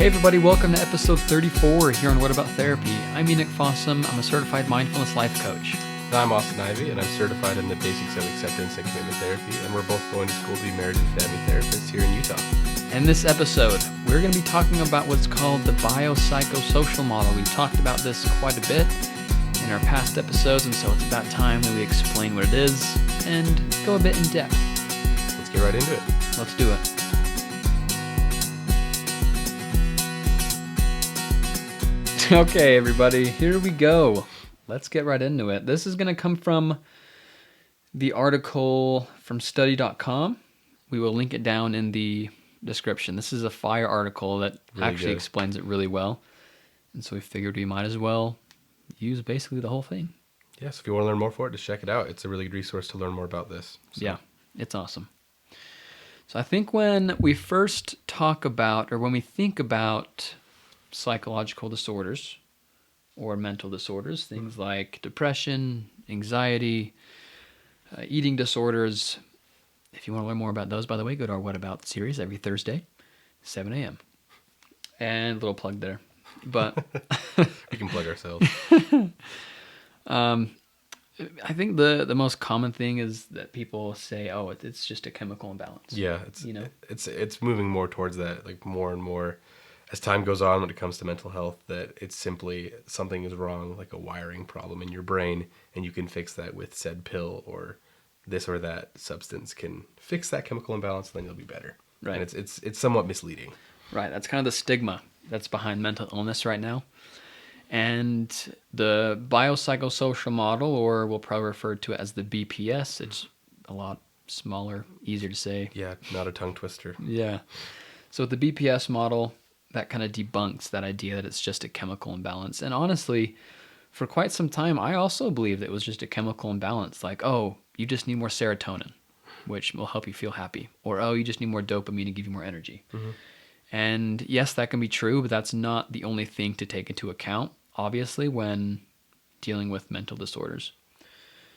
Hey everybody, welcome to episode 34 here on What About Therapy. I'm Enoch and Austin. I'm a certified mindfulness life coach. And I'm Austin Ivy, and I'm certified in the basics of acceptance and commitment therapy, and we're both going to school to be marriage and family therapists here in Utah. In this episode, we're going to be talking about what's called the Biopsychosocial model. We've talked about this quite a bit in our past episodes, and so it's about time that we explain what it is and go a bit in depth. Let's get right into it. Let's do it. Okay, everybody, here we go. Let's get right into it. This is going to come from the article from study.com. We will link it down in the description. This is a fire article that actually explains it really well. And so we figured we might as well use basically the whole thing. Yes, if you want to learn more for it, just check it out. It's a really good resource to learn more about this. So. Yeah, it's awesome. So I think when we first talk about, or when we think about psychological disorders or mental disorders, things like depression, anxiety, eating disorders. If you want to learn more about those, by the way, go to our What About series every Thursday, 7 a.m. And a little plug there. But we can plug ourselves. I think the most common thing is that people say, "Oh, it's just a chemical imbalance." Yeah, it's moving more towards that, like more and more as time goes on when it comes to mental health, that it's simply something is wrong, like a wiring problem in your brain, and you can fix that with said pill or this or that substance can fix that chemical imbalance, and then you'll be better. Right. And it's somewhat misleading. Right. That's kind of the stigma that's behind mental illness right now. And the biopsychosocial model, or we'll probably refer to it as the BPS, it's a lot smaller, easier to say. Yeah, not a tongue twister. Yeah. So with the BPS model, that kind of debunks that idea that it's just a chemical imbalance. And honestly, for quite some time, I also believed it was just a chemical imbalance. Like, oh, you just need more serotonin, which will help you feel happy. Or, oh, you just need more dopamine to give you more energy. Mm-hmm. And yes, that can be true, but that's not the only thing to take into account, obviously, when dealing with mental disorders.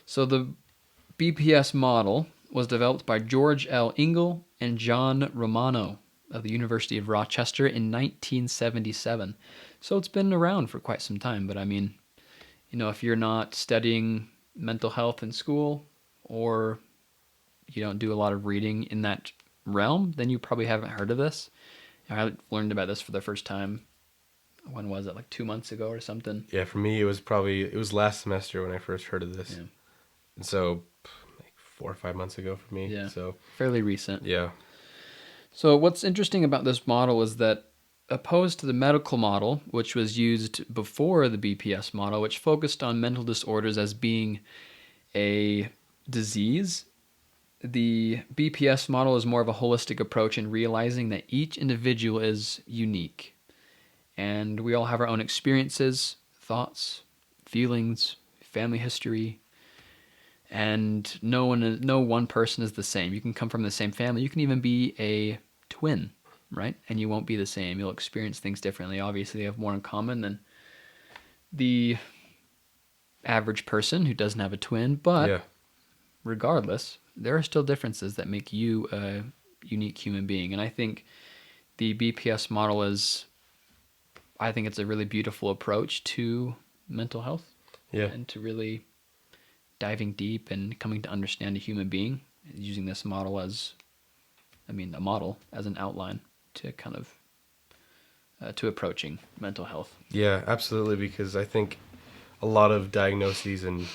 So the BPS model was developed by George L. Engel and John Romano of the University of Rochester in 1977. So it's been around for quite some time, but I mean, if you're not studying mental health in school or you don't do a lot of reading in that realm, then you probably haven't heard of this. I learned about this for the first time, when was it, like 2 months ago or something? Yeah, for me, it was last semester when I first heard of this. Yeah. And so, like 4 or 5 months ago for me. Yeah, so fairly recent. Yeah. So what's interesting about this model is that, opposed to the medical model, which was used before the BPS model, which focused on mental disorders as being a disease, the BPS model is more of a holistic approach in realizing that each individual is unique. And we all have our own experiences, thoughts, feelings, family history, and no one person is the same. You can come from the same family. You can even be a twin, right? And you won't be the same. You'll experience things differently. Obviously, they have more in common than the average person who doesn't have a twin. But regardless, there are still differences that make you a unique human being. And I think the BPS model it's a really beautiful approach to mental health. Yeah. And to really diving deep and coming to understand a human being, using this model as an outline to kind of to approaching mental health. Yeah, absolutely, because I think a lot of diagnoses and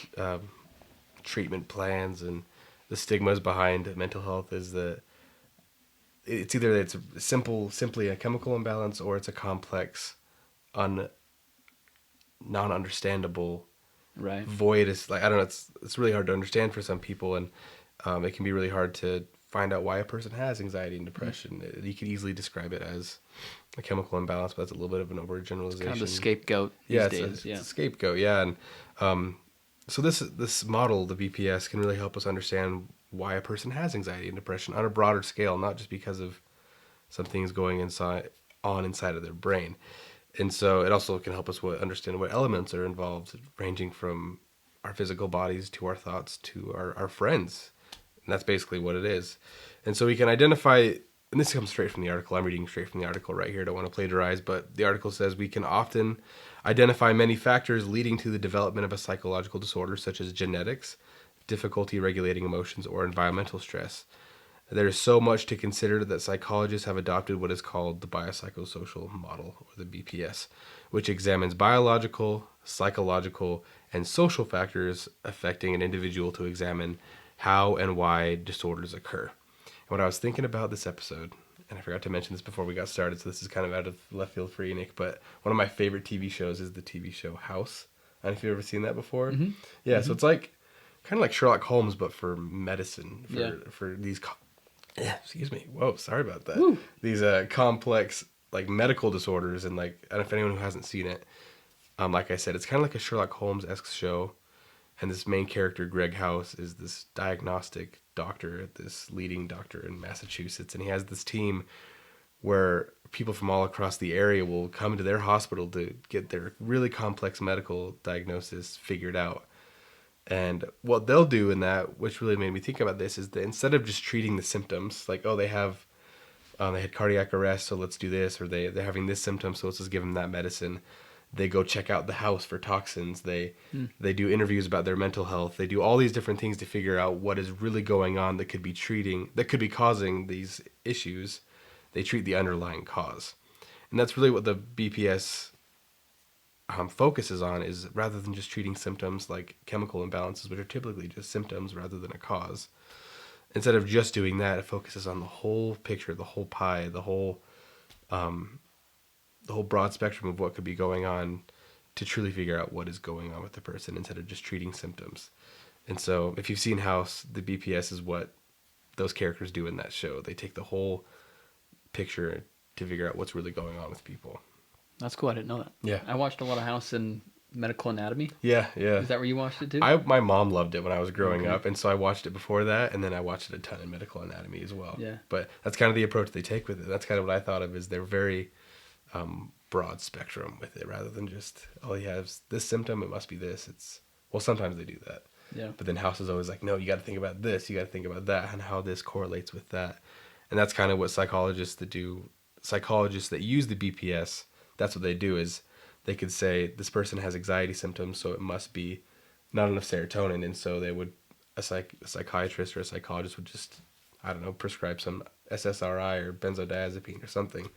treatment plans and the stigmas behind mental health is that it's either it's simply a chemical imbalance, or it's a complex, non-understandable void. Is like, I don't know, it's really hard to understand for some people, and it can be really hard to find out why a person has anxiety and depression. You could easily describe it as a chemical imbalance, but that's a little bit of an overgeneralization. It's kind of the scapegoat these days. It's a scapegoat, yeah. And so this model, the BPS, can really help us understand why a person has anxiety and depression on a broader scale, not just because of some things going inside of their brain. And so it also can help us understand what elements are involved, ranging from our physical bodies to our thoughts to our friends. And that's basically what it is. And so we can identify and this comes straight from the article. I'm reading straight from the article right here. I don't want to plagiarize, but the article says we can often identify many factors leading to the development of a psychological disorder, such as genetics, difficulty regulating emotions, or environmental stress. There is so much to consider that psychologists have adopted what is called the biopsychosocial model, or the BPS, which examines biological, psychological, and social factors affecting an individual to examine how and why disorders occur. And what I was thinking about this episode, and I forgot to mention this before we got started, so this is kind of out of left field for Enoch, but one of my favorite TV shows is the TV show House. I don't know if you've ever seen that before. Mm-hmm. Yeah, Mm-hmm. so it's like kind of like Sherlock Holmes, but for medicine, for these excuse me. Whoa, sorry about that. Woo. These complex like medical disorders, and like, and if anyone who hasn't seen it, like I said, it's kind of like a Sherlock Holmes-esque show, and this main character, Greg House, is this diagnostic doctor, this leading doctor in Massachusetts, and he has this team where people from all across the area will come to their hospital to get their really complex medical diagnosis figured out. And what they'll do in that, which really made me think about this, is that instead of just treating the symptoms, like, oh, they had cardiac arrest, so let's do this, or they're having this symptom, so let's just give them that medicine. They go check out the house for toxins. They do interviews about their mental health. They do all these different things to figure out what is really going on that could be causing these issues. They treat the underlying cause, and that's really what the BPS focuses on, is rather than just treating symptoms like chemical imbalances, which are typically just symptoms rather than a cause. Instead of just doing that, it focuses on the whole picture, the whole pie, the whole broad spectrum of what could be going on to truly figure out what is going on with the person instead of just treating symptoms. And so if you've seen House, the BPS is what those characters do in that show. They take the whole picture to figure out what's really going on with people. That's cool. I didn't know that. Yeah. I watched a lot of House and Medical Anatomy. Yeah. Is that where you watched it too? My mom loved it when I was growing Okay. up, and so I watched it before that, and then I watched it a ton in Medical Anatomy as well. Yeah. But that's kind of the approach they take with it. That's kind of what I thought of, is they're very broad spectrum with it, rather than just, oh, he has this symptom, it must be this. Well, sometimes they do that. Yeah. But then House is always like, no, you got to think about this, you got to think about that, and how this correlates with that. And that's kind of what psychologists that use the BPS, that's what they do, is they could say this person has anxiety symptoms, so it must be not enough serotonin, and so they would, a psychiatrist or a psychologist would just, I don't know, prescribe some SSRI or benzodiazepine or something,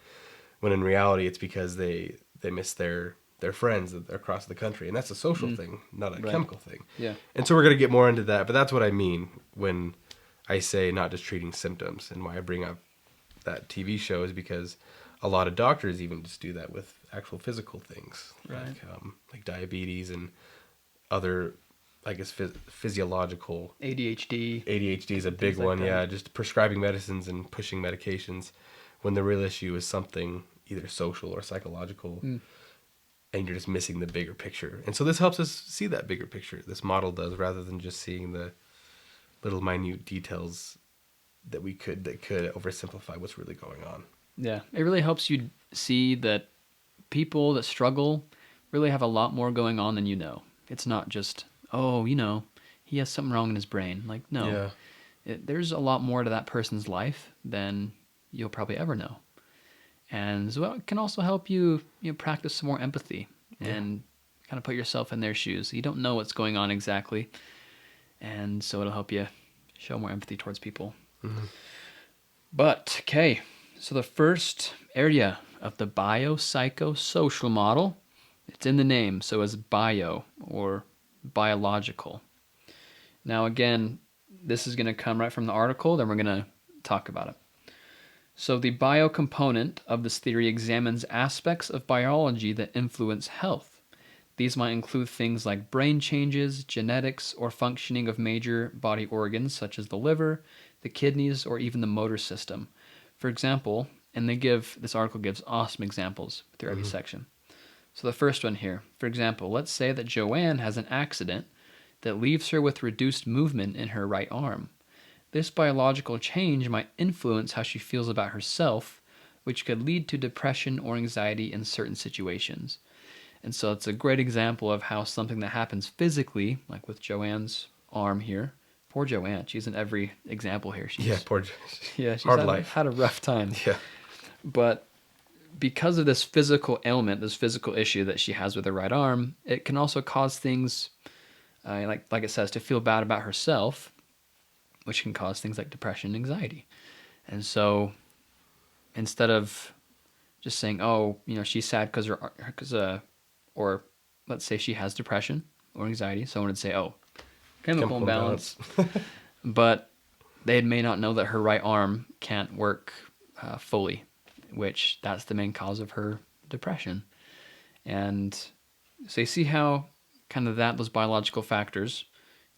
when in reality it's because they miss their friends across the country, and that's a social thing, not a chemical thing. Yeah. And so we're going to get more into that, but that's what I mean when I say not just treating symptoms, and why I bring up that TV show is because a lot of doctors even just do that with actual physical things, Right. like diabetes and other, I guess, physiological. ADHD. ADHD is a Things big like one, that. yeah. Just prescribing medicines and pushing medications, when the real issue is something either social or psychological, and you're just missing the bigger picture. And so this helps us see that bigger picture. This model does, rather than just seeing the little minute details that could oversimplify what's really going on. Yeah. It really helps you see that people that struggle really have a lot more going on than you know. It's not just, oh, he has something wrong in his brain. Like, no. Yeah. There's a lot more to that person's life than you'll probably ever know. And so it can also help you, practice some more empathy and kind of put yourself in their shoes. You don't know what's going on exactly. And so it'll help you show more empathy towards people. Mm-hmm. But, okay, so the first area of the biopsychosocial model, it's in the name, so it's bio, or biological. Now, again, this is going to come right from the article, then we're going to talk about it. So the bio component of this theory examines aspects of biology that influence health. These might include things like brain changes, genetics, or functioning of major body organs such as the liver, the kidneys, or even the motor system. For example, and this article gives awesome examples through every section. So the first one here, for example, let's say that Joanne has an accident that leaves her with reduced movement in her right arm. This biological change might influence how she feels about herself, which could lead to depression or anxiety in certain situations. And so it's a great example of how something that happens physically, like with Joanne's arm here, Poor Joanne. She's in every example here. Yeah, poor. Yeah, she's Hard life. had a rough time. Yeah. But because of this physical ailment, this physical issue that she has with her right arm, it can also cause things like it says, to feel bad about herself, which can cause things like depression and anxiety. And so instead of just saying, oh, she's sad or let's say she has depression or anxiety, someone would say, oh, chemical imbalance. But they may not know that her right arm can't work fully, which that's the main cause of her depression. And so you see how kind of those biological factors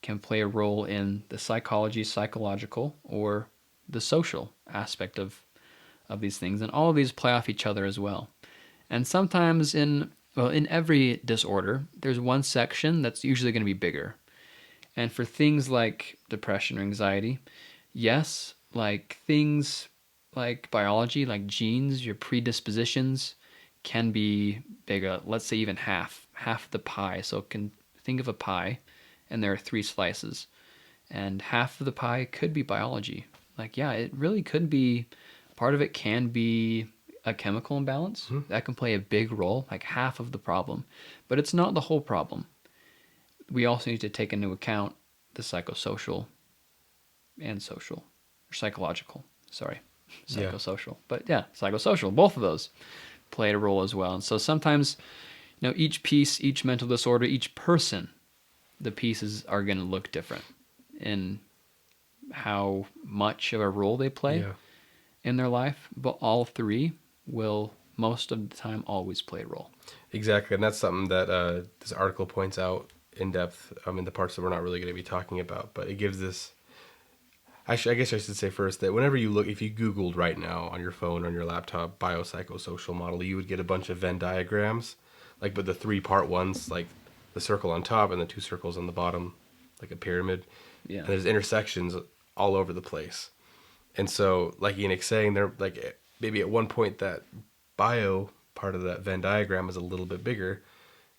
can play a role in the psychological, or the social aspect of these things. And all of these play off each other as well. And sometimes in every disorder, there's one section that's usually going to be bigger. And for things like depression or anxiety, yes, like things like biology, like genes, your predispositions can be bigger. Let's say even half the pie. So think of a pie, and there are 3 slices, and half of the pie could be biology. Like, yeah, it really could be. Part of it can be a chemical imbalance. That can play a big role, like half of the problem. But it's not the whole problem. We also need to take into account the psychosocial and social, or psychological, sorry, psychosocial. Yeah. But yeah, psychosocial, both of those play a role as well. And so sometimes, each piece, each mental disorder, each person, the pieces are going to look different in how much of a role they play in their life, but all 3 will most of the time always play a role. Exactly, and that's something that this article points out in depth in the parts that we're not really going to be talking about, but it gives this. I guess I should say first that whenever you look, if you Googled right now on your phone, on your laptop, biopsychosocial model, you would get a bunch of Venn diagrams, like, but the 3-part ones, like the circle on top and the 2 circles on the bottom, like a pyramid. Yeah. And there's intersections all over the place. And so, like Enoch's saying, they're like, maybe at one point that bio part of that Venn diagram is a little bit bigger,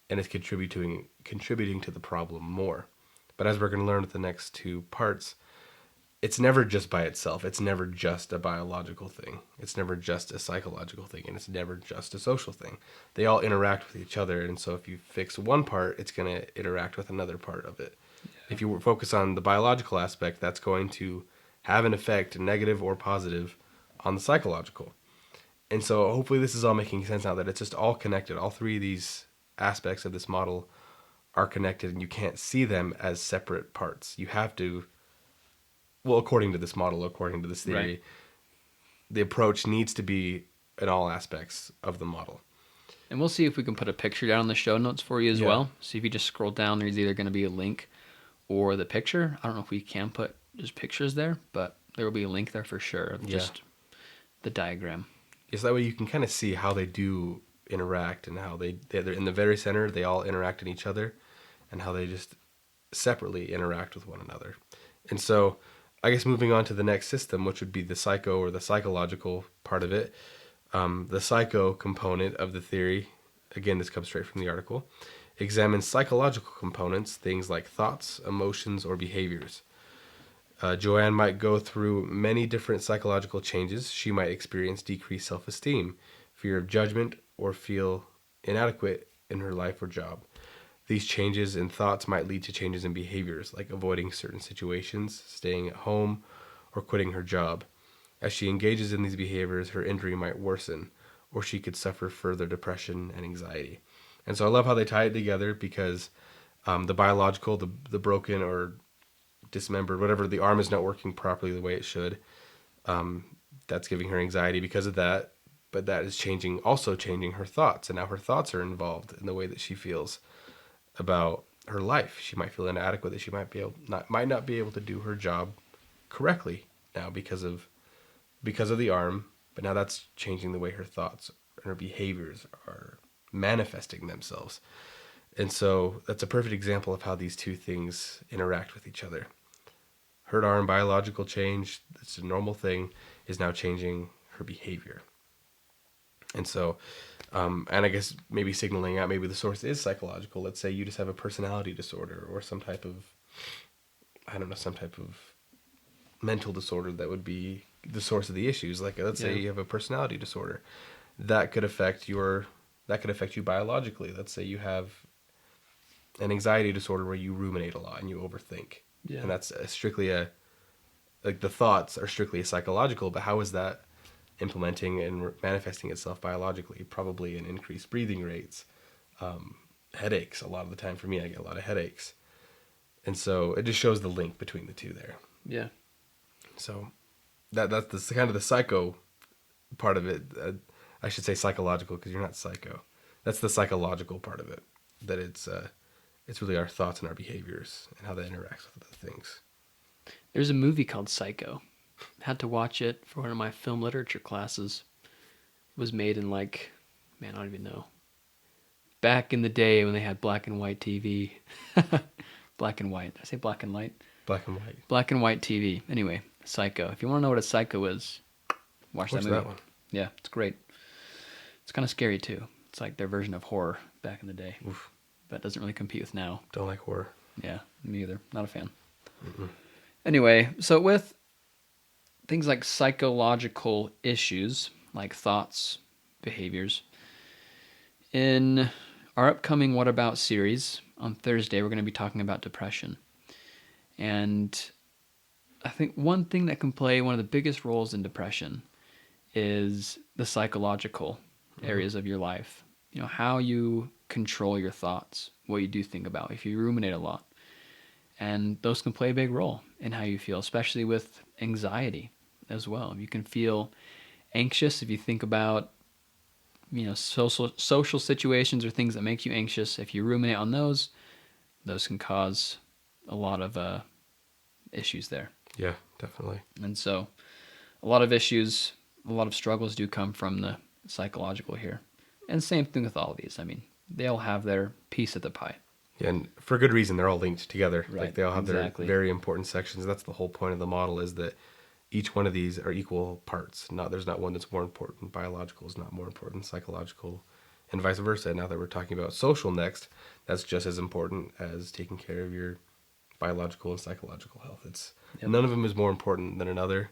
and it's contributing to the problem more. But as we're going to learn with the next 2 parts, it's never just by itself. It's never just a biological thing. It's never just a psychological thing, and it's never just a social thing. They all interact with each other, and so if you fix one part, it's going to interact with another part of it. Yeah. If you focus on the biological aspect, that's going to have an effect, negative or positive, on the psychological. And so hopefully this is all making sense now, that it's just all connected. All 3 of these aspects of this model are connected, and you can't see them as separate parts. You have to, well, according to this model, according to this theory, right, the approach needs to be in all aspects of the model. And we'll see if we can put a picture down in the show notes for you as well. So if you just scroll down, there's either going to be a link or the picture. I don't know if we can put just pictures there, but there will be a link there for sure of just the diagram. Yes, that way you can kind of see how they do interact, and how they're in the very center, they all interact in each other, and how they just separately interact with one another. And so I guess moving on to the next system, which would be the psycho or the psychological part of it. The psycho component of the theory, again, this comes straight from the article, examines psychological components, things like thoughts, emotions, or behaviors. Joanne might go through many different psychological changes. She might experience decreased self-esteem, fear of judgment, or feel inadequate in her life or job. These changes in thoughts might lead to changes in behaviors, like avoiding certain situations, staying at home, or quitting her job. As she engages in these behaviors, her injury might worsen, or she could suffer further depression and anxiety. And so I love how they tie it together, because the biological, the broken or dismembered, whatever, the arm is not working properly the way it should. That's giving her anxiety because of that, but that is also changing her thoughts, and now her thoughts are involved in the way that she feels about her life. She might feel inadequate, that she might not be able to do her job correctly now because of the arm, but now that's changing the way her thoughts and her behaviors are manifesting themselves. And so that's a perfect example of how these 2 things interact with each other. Her arm, biological change, it's a normal thing, is now changing her behavior. And so, and I guess maybe signaling out, maybe the source is psychological. Let's say you just have a personality disorder or some type of, I don't know, some type of mental disorder that would be the source of the issues. Like, let's say you have a personality disorder that could affect you biologically. Let's say you have an anxiety disorder where you ruminate a lot and you overthink. Yeah. And that's strictly like the thoughts are strictly psychological, but how is that implementing and manifesting itself biologically? Probably in increased breathing rates, headaches. A lot of the time for me, I get a lot of headaches. And so it just shows the link between the two there. Yeah. So that's the kind of the psycho part of it. I should say psychological because you're not psycho. That's the psychological part of it. That it's really our thoughts and our behaviors and how that interacts with other things. There's a movie called Psycho. Had to watch it for one of my film literature classes. It was made in I don't even know. Back in the day when they had black and white TV. Black and white. Did I say black and light? Black and white. Black and white TV. Anyway, Psycho. If you want to know what a psycho is, watch that movie. That one. Yeah, it's great. It's kind of scary too. It's like their version of horror back in the day. Oof. That doesn't really compete with now. Don't like horror. Yeah, me either. Not a fan. Mm-mm. Anyway, so with things like psychological issues, like thoughts, behaviors, in our upcoming What About series on Thursday, we're going to be talking about depression. And I think one thing that can play one of the biggest roles in depression is the psychological areas of your life. You know, how you control your thoughts, what you do think about, if you ruminate a lot. And those can play a big role in how you feel, especially with anxiety as well. You can feel anxious if you think about, social situations or things that make you anxious. If you ruminate on those can cause a lot of issues there. Yeah, definitely. And so a lot of issues, a lot of struggles do come from the psychological here. And same thing with all of these. I mean, they all have their piece of the pie. Yeah, and for good reason, they're all linked together. Right, like they all have exactly. their very important sections. That's the whole point of the model, is that each one of these are equal parts. There's not one that's more important. Biological is not more important. Psychological, and vice versa. Now that we're talking about social next, that's just as important as taking care of your biological and psychological health. None of them is more important than another,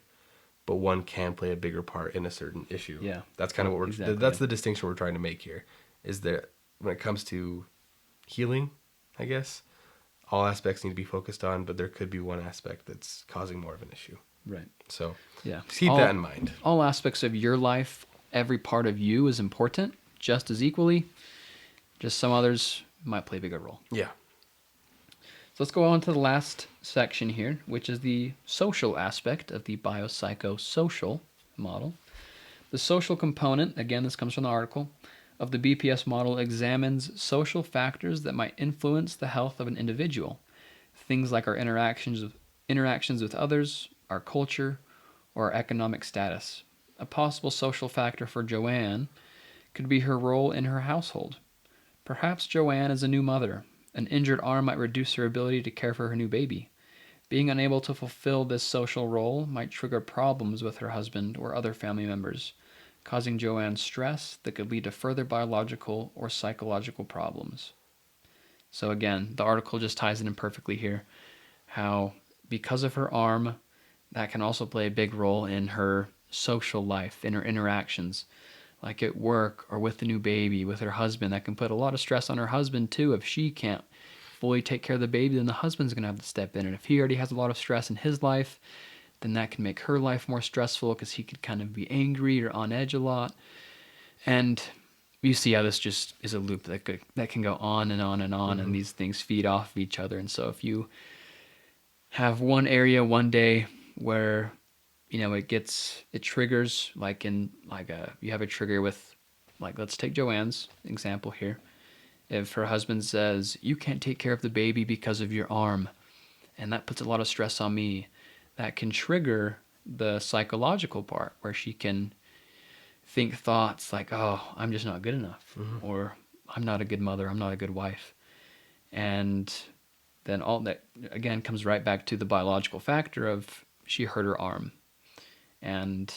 but one can play a bigger part in a certain issue. Yeah, that's kind of what that's the distinction we're trying to make here. Is that when it comes to healing, I guess, all aspects need to be focused on, but there could be one aspect that's causing more of an issue. Right. So yeah, just keep that in mind. All aspects of your life, every part of you is important, just as equally. Just some others might play a bigger role. Yeah. So let's go on to the last section here, which is the social aspect of the biopsychosocial model. The social component, again, this comes from the article, of the BPS model examines social factors that might influence the health of an individual. Things like our interactions with others, our culture, or our economic status. A possible social factor for Joanne could be her role in her household. Perhaps Joanne is a new mother. An injured arm might reduce her ability to care for her new baby. Being unable to fulfill this social role might trigger problems with her husband or other family members, causing Joanne stress that could lead to further biological or psychological problems. So again, the article just ties it in perfectly here, how because of her arm, that can also play a big role in her social life, in her interactions, like at work or with the new baby, with her husband. That can put a lot of stress on her husband too. If she can't fully take care of the baby, then the husband's going to have to step in. And if he already has a lot of stress in his life, then that can make her life more stressful because he could kind of be angry or on edge a lot. And you see how this just is a loop that can go on and on and on, and these things feed off of each other. And so if you have one area one day where it triggers, you have a trigger with, let's take Joanne's example here. If her husband says, you can't take care of the baby because of your arm, and that puts a lot of stress on me, that can trigger the psychological part where she can think thoughts like, oh, I'm just not good enough, or I'm not a good mother, I'm not a good wife. And then all that, again, comes right back to the biological factor of she hurt her arm. And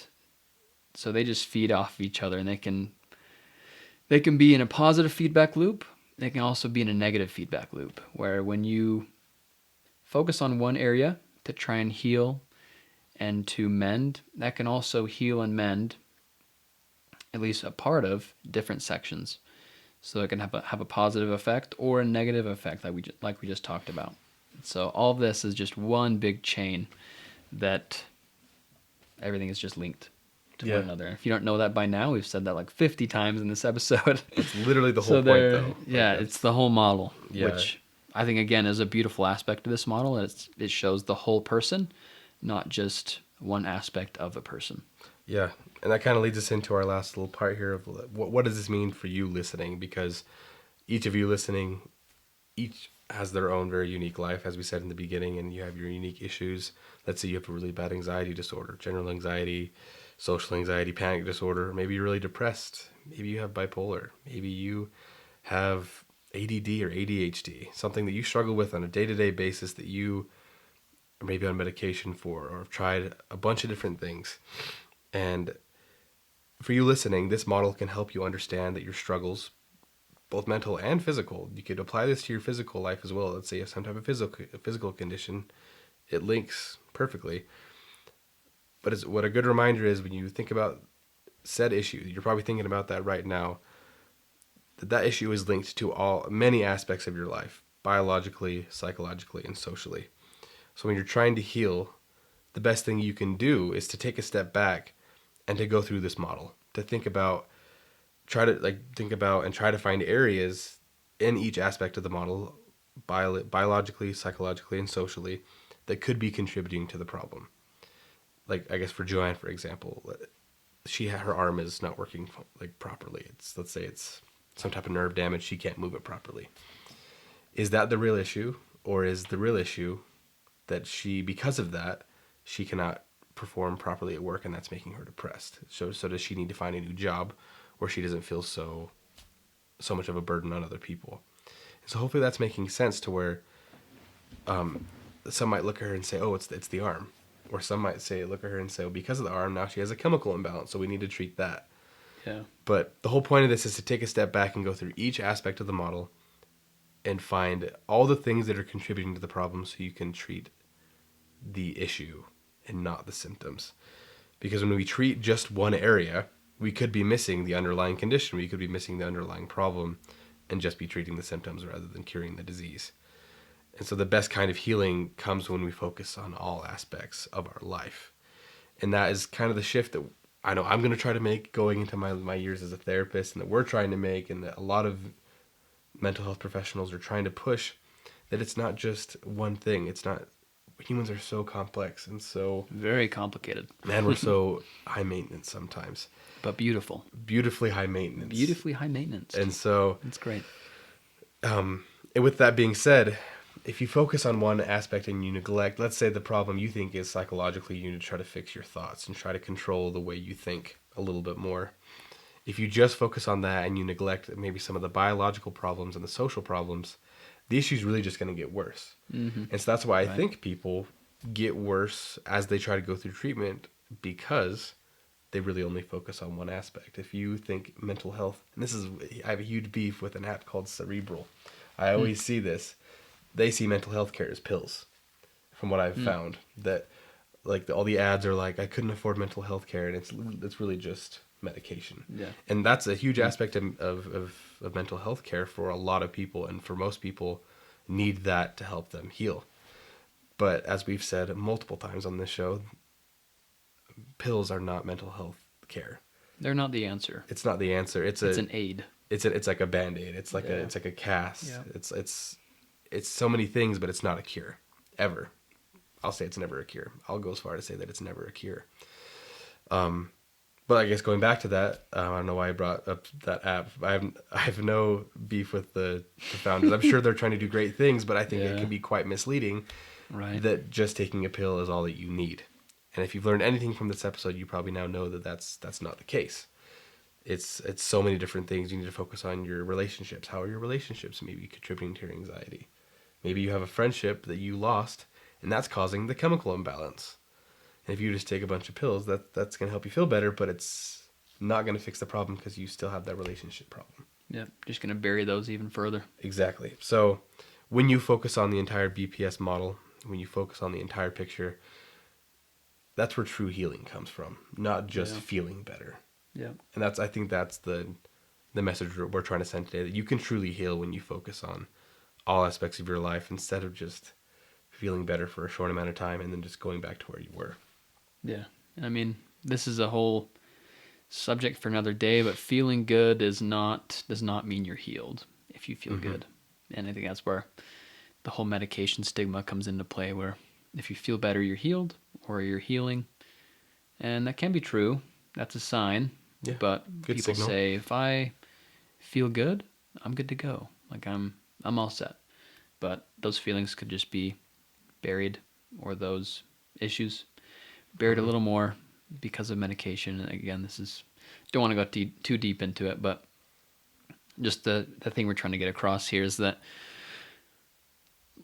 so they just feed off of each other, and they can be in a positive feedback loop. They can also be in a negative feedback loop, where when you focus on one area to try and heal and to mend, that can also heal and mend at least a part of different sections. So it can have a positive effect or a negative effect, like we just talked about. So all of this is just one big chain that everything is just linked to one another. If you don't know that by now, we've said that like 50 times in this episode. It's literally the whole point, though. Yeah, it's the whole model, Yeah. which I think, again, is a beautiful aspect of this model. It shows the whole person, not just one aspect of a person. Yeah, and that kind of leads us into our last little part here of what does this mean for you listening? Because each of you listening, each has their own very unique life, as we said in the beginning, and you have your unique issues. Let's say you have a really bad anxiety disorder, general anxiety, social anxiety, panic disorder. Maybe you're really depressed. Maybe you have bipolar. Maybe you have ADD or ADHD, something that you struggle with on a day-to-day basis that you are maybe on medication for, or have tried a bunch of different things. And for you listening, this model can help you understand that your struggles, both mental and physical, you could apply this to your physical life as well. Let's say you have some type of physical condition, it links perfectly. But what a good reminder is when you think about said issue, you're probably thinking about that right now, that issue is linked to many aspects of your life, biologically, psychologically, and socially. So when you're trying to heal, the best thing you can do is to take a step back and to go through this model, to think about and try to find areas in each aspect of the model, biologically, psychologically, and socially, that could be contributing to the problem. Like, I guess for Joanne, for example, her arm is not working like properly. Let's say it's some type of nerve damage. She can't move it properly. Is that the real issue? Or is the real issue that because of that, she cannot perform properly at work, and that's making her depressed? So does she need to find a new job where she doesn't feel so much of a burden on other people? And so hopefully that's making sense to where some might look at her and say, oh, it's the arm. Or some might look at her and say, well, because of the arm, now she has a chemical imbalance, so we need to treat that. Yeah. But the whole point of this is to take a step back and go through each aspect of the model and find all the things that are contributing to the problem so you can treat the issue and not the symptoms. Because when we treat just one area, we could be missing the underlying condition. We could be missing the underlying problem and just be treating the symptoms rather than curing the disease. And so the best kind of healing comes when we focus on all aspects of our life. And that is kind of the shift that I know I'm going to try to make going into my years as a therapist, and that we're trying to make, and that a lot of mental health professionals are trying to push, that it's not just one thing. It's not. Humans are so complex and so very complicated. Man, we're so high maintenance sometimes. But beautiful. Beautifully high maintenance. Beautifully high maintenance. And so it's great. And with that being said, if you focus on one aspect and you neglect, let's say the problem you think is psychologically, you need to try to fix your thoughts and try to control the way you think a little bit more. If you just focus on that and you neglect maybe some of the biological problems and the social problems, the issue's really just going to get worse. Mm-hmm. And so that's why I think people get worse as they try to go through treatment, because they really only focus on one aspect. If you think mental health, and I have a huge beef with an app called Cerebral. I always see this. They see mental health care as pills, from what I've found. That all the ads are like, I couldn't afford mental health care, and it's really just medication. Yeah. And that's a huge aspect of mental health care for a lot of people, and for most people need that to help them heal. But as we've said multiple times on this show, pills are not mental health care. They're not the answer. It's not the answer. It's an aid. It's like a Band-Aid. It's like a cast. Yeah. It's so many things, but it's not a cure. Ever. I'll say it's never a cure. I'll go as far to say that it's never a cure. But I guess going back to that, I don't know why I brought up that app. I have no beef with the founders. I'm sure they're trying to do great things, but I think it can be quite misleading. Right. That just taking a pill is all that you need. And if you've learned anything from this episode, you probably now know that that's not the case. It's so many different things. You need to focus on your relationships. How are your relationships maybe contributing to your anxiety? Maybe you have a friendship that you lost, and that's causing the chemical imbalance. And if you just take a bunch of pills, that's going to help you feel better, but it's not going to fix the problem because you still have that relationship problem. Yeah, just going to bury those even further. Exactly. So when you focus on the entire BPS model, when you focus on the entire picture, that's where true healing comes from, not just feeling better. Yeah. And I think that's the message we're trying to send today, that you can truly heal when you focus on all aspects of your life instead of just feeling better for a short amount of time and then just going back to where you were. Yeah. I mean, this is a whole subject for another day, but feeling good does not mean you're healed if you feel good. And I think that's where the whole medication stigma comes into play, where if you feel better, you're healed or you're healing. And that can be true. That's a sign. Yeah, but good people signal. say, if I feel good, I'm good to go. Like I'm all set. But those feelings could just be buried, or those issues buried a little more because of medication. And again, don't want to go too deep into it, but just the thing we're trying to get across here is that,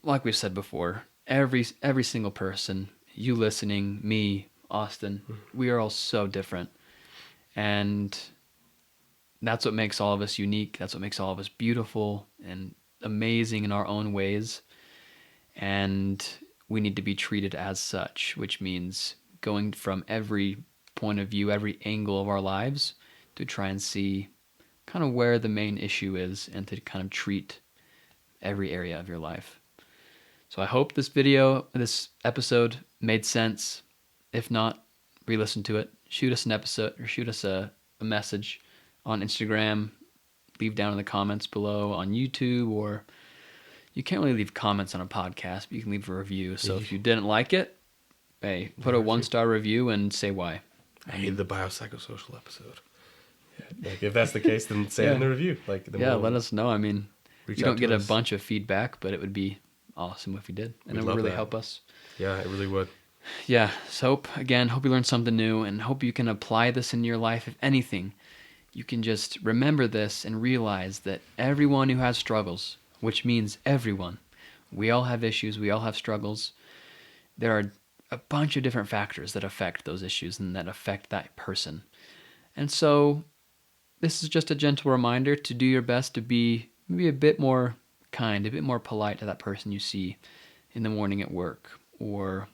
like we've said before, every single person, you listening, me, Austin, we are all so different. And that's what makes all of us unique. That's what makes all of us beautiful and amazing in our own ways. And we need to be treated as such, which means going from every point of view, every angle of our lives to try and see kind of where the main issue is and to kind of treat every area of your life. So I hope this episode made sense. If not, re-listen to it. Shoot us a message on Instagram. Leave down in the comments below on YouTube, or you can't really leave comments on a podcast, but you can leave a review. So if you didn't like it, hey, put a 1-star review and say why. I hate the biopsychosocial episode. Yeah, like if that's the case, then say it in the review. Let us know. I mean, you don't get a us. bunch of feedback, but it would be awesome if you did, and it would really help us. Yeah, it really would. Yeah, so hope you learned something new, and hope you can apply this in your life. If anything, you can just remember this and realize that everyone who has struggles, which means everyone, we all have issues, we all have struggles. There are a bunch of different factors that affect those issues and that affect that person. And so this is just a gentle reminder to do your best to be maybe a bit more kind, a bit more polite to that person you see in the morning at work, or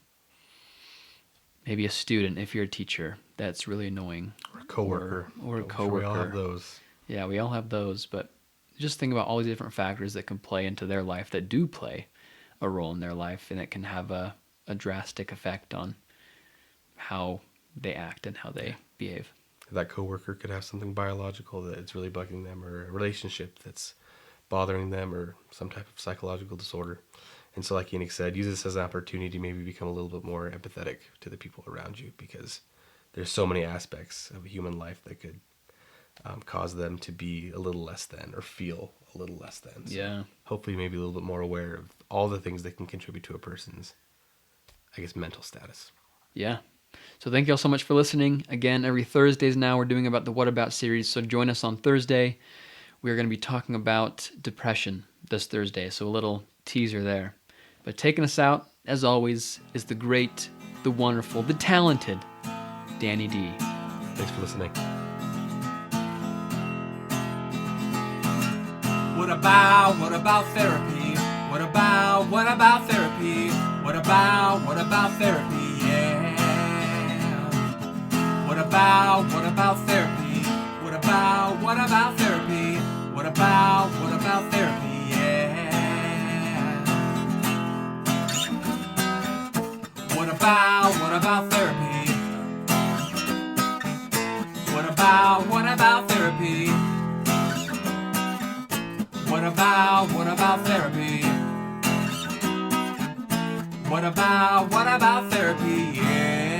maybe a student if you're a teacher that's really annoying. Or a coworker. Or a coworker. We all have those. Yeah, we all have those, but just think about all these different factors that can play into their life, that do play a role in their life, and it can have a drastic effect on how they act and how they behave. That coworker could have something biological that is really bugging them, or a relationship that's bothering them, or some type of psychological disorder. And so, like Enoch said, use this as an opportunity to maybe become a little bit more empathetic to the people around you, because there's so many aspects of human life that could cause them to be a little less than, or feel a little less than. So hopefully maybe a little bit more aware of all the things that can contribute to a person's, mental status. Yeah. So thank you all so much for listening. Again, every Thursdays now we're doing about the What About series. So join us on Thursday. We're going to be talking about depression this Thursday. So a little teaser there. But taking us out, as always, is the great, the wonderful, the talented Danny D. Thanks for listening. What about therapy? What about therapy? What about therapy? Yeah. What about therapy? What about therapy? What about therapy? Yeah. What about therapy? What about therapy? What about therapy? What about therapy? Yeah.